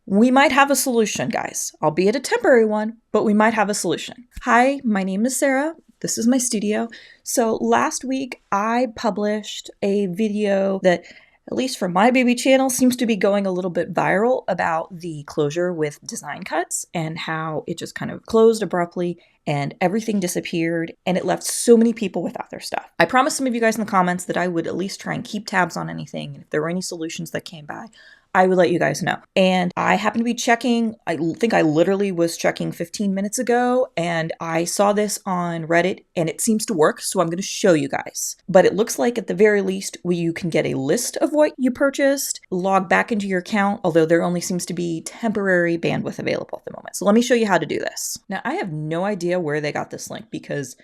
we might have a solution, guys, albeit a temporary one, but we might have a solution. Hi, my name is Sarah. This is my studio. So last week I published a video that, at least for my baby channel, seems to be going a little bit viral about the closure with design cuts and how it just kind of closed abruptly and everything disappeared and it left so many people without their stuff. I promised some of you guys in the comments that I would at least try and keep tabs on anything. And if there were any solutions that came by, I would let you guys know. And I happened to be checking, I think I literally was checking 15 minutes ago, and I saw this on Reddit and it seems to work, so I'm going to show you guys. But it looks like at the very least you can get a list of what you purchased, log back into your account, although there only seems to be temporary bandwidth available at the moment. So let me show you how to do this. Now, I have no idea where they got this link because,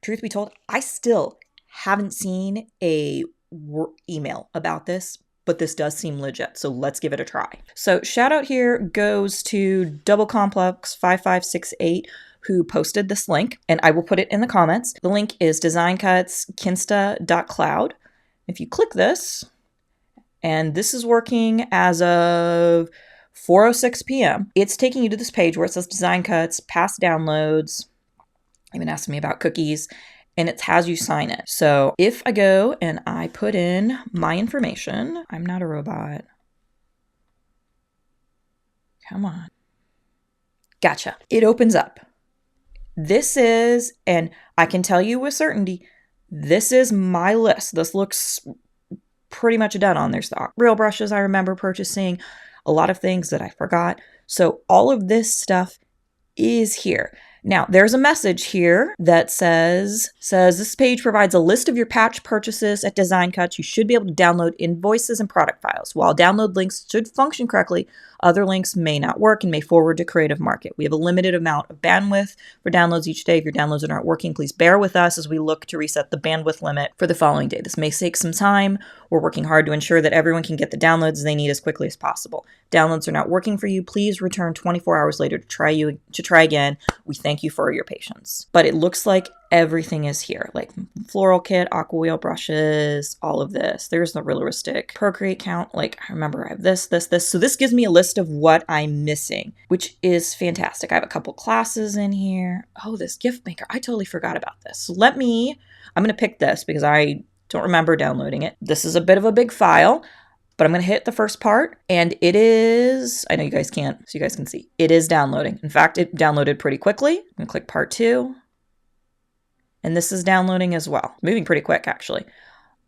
truth be told, I still haven't seen a email about this, but this does seem legit, so let's give it a try. So shout out here goes to Double Complex 5568 who posted this link, and I will put it in the comments. The link is designcutskinsta.cloud. If you click this, and this is working as of 4:06 p.m., it's taking you to this page where it says design cuts, past downloads, even asking me about cookies, and it has you sign it. So if I go and I put in my information, I'm not a robot. Come on. Gotcha. It opens up. This is, and I can tell you with certainty, this is my list. This looks pretty much dead on. There's the real brushes I remember purchasing, a lot of things that I forgot. So all of this stuff is here. Now, there's a message here that says this page provides a list of your patch purchases at Design Cuts. You should be able to download invoices and product files. While download links should function correctly, other links may not work and may forward to Creative Market. We have a limited amount of bandwidth for downloads each day. If your downloads aren't working, please bear with us as we look to reset the bandwidth limit for the following day. This may take some time. We're working hard to ensure that everyone can get the downloads they need as quickly as possible. Downloads are not working for you, please return 24 hours later to try again. We thank you for your patience. But it looks like everything is here, like floral kit, aqua wheel brushes, all of this. There's the realistic Procreate count. Like, I remember I have this. So this gives me a list of what I'm missing, which is fantastic. I have a couple classes in here. Oh, this gift maker. I totally forgot about this. So I'm going to pick this because I don't remember downloading it. This is a bit of a big file, but I'm going to hit the first part and it is, I know you guys can't, so you guys can see, it is downloading. In fact, it downloaded pretty quickly. I'm going to click part 2. And this is downloading as well. Moving pretty quick, actually.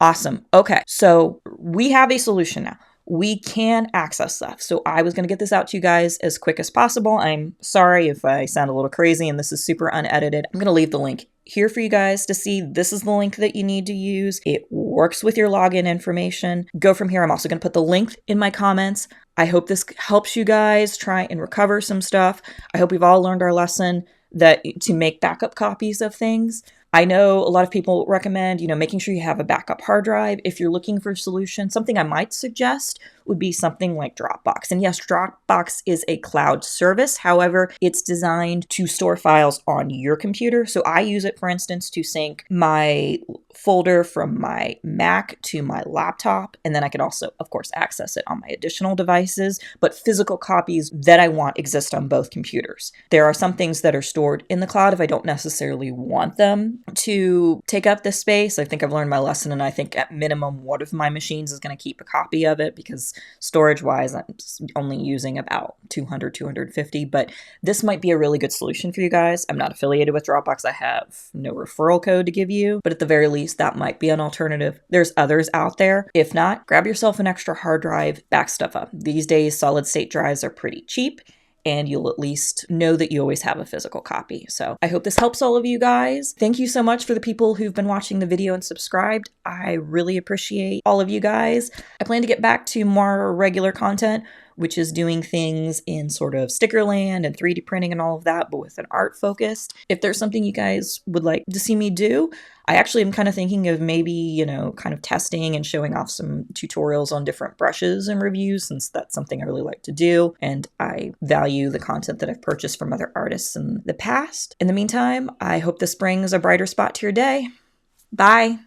Awesome. Okay, so we have a solution now. We can access stuff. So I was going to get this out to you guys as quick as possible. I'm sorry if I sound a little crazy and this is super unedited. I'm going to leave the link here for you guys to see. This is the link that you need to use. It works with your login information. Go from here. I'm also going to put the link in my comments. I hope this helps you guys try and recover some stuff. I hope we've all learned our lesson that to make backup copies of things. I know a lot of people recommend, making sure you have a backup hard drive. If you're looking for a solution, something I might suggest would be something like Dropbox. And yes, Dropbox is a cloud service. However, it's designed to store files on your computer. So I use it, for instance, to sync my folder from my Mac to my laptop. And then I can also, of course, access it on my additional devices. But physical copies that I want exist on both computers. There are some things that are stored in the cloud if I don't necessarily want them to take up this space. I think I've learned my lesson, and I think at minimum one of my machines is going to keep a copy of it because storage-wise, I'm only using about 200, 250, but this might be a really good solution for you guys. I'm not affiliated with Dropbox. I have no referral code to give you, but at the very least, that might be an alternative. There's others out there. If not, grab yourself an extra hard drive, back stuff up. These days, solid-state drives are pretty cheap, and you'll at least know that you always have a physical copy. So I hope this helps all of you guys. Thank you so much for the people who've been watching the video and subscribed. I really appreciate all of you guys. I plan to get back to more regular content, which is doing things in sort of sticker land and 3D printing and all of that, but with an art focus. If there's something you guys would like to see me do, I actually am kind of thinking of maybe, kind of testing and showing off some tutorials on different brushes and reviews, since that's something I really like to do. And I value the content that I've purchased from other artists in the past. In the meantime, I hope this brings a brighter spot to your day. Bye.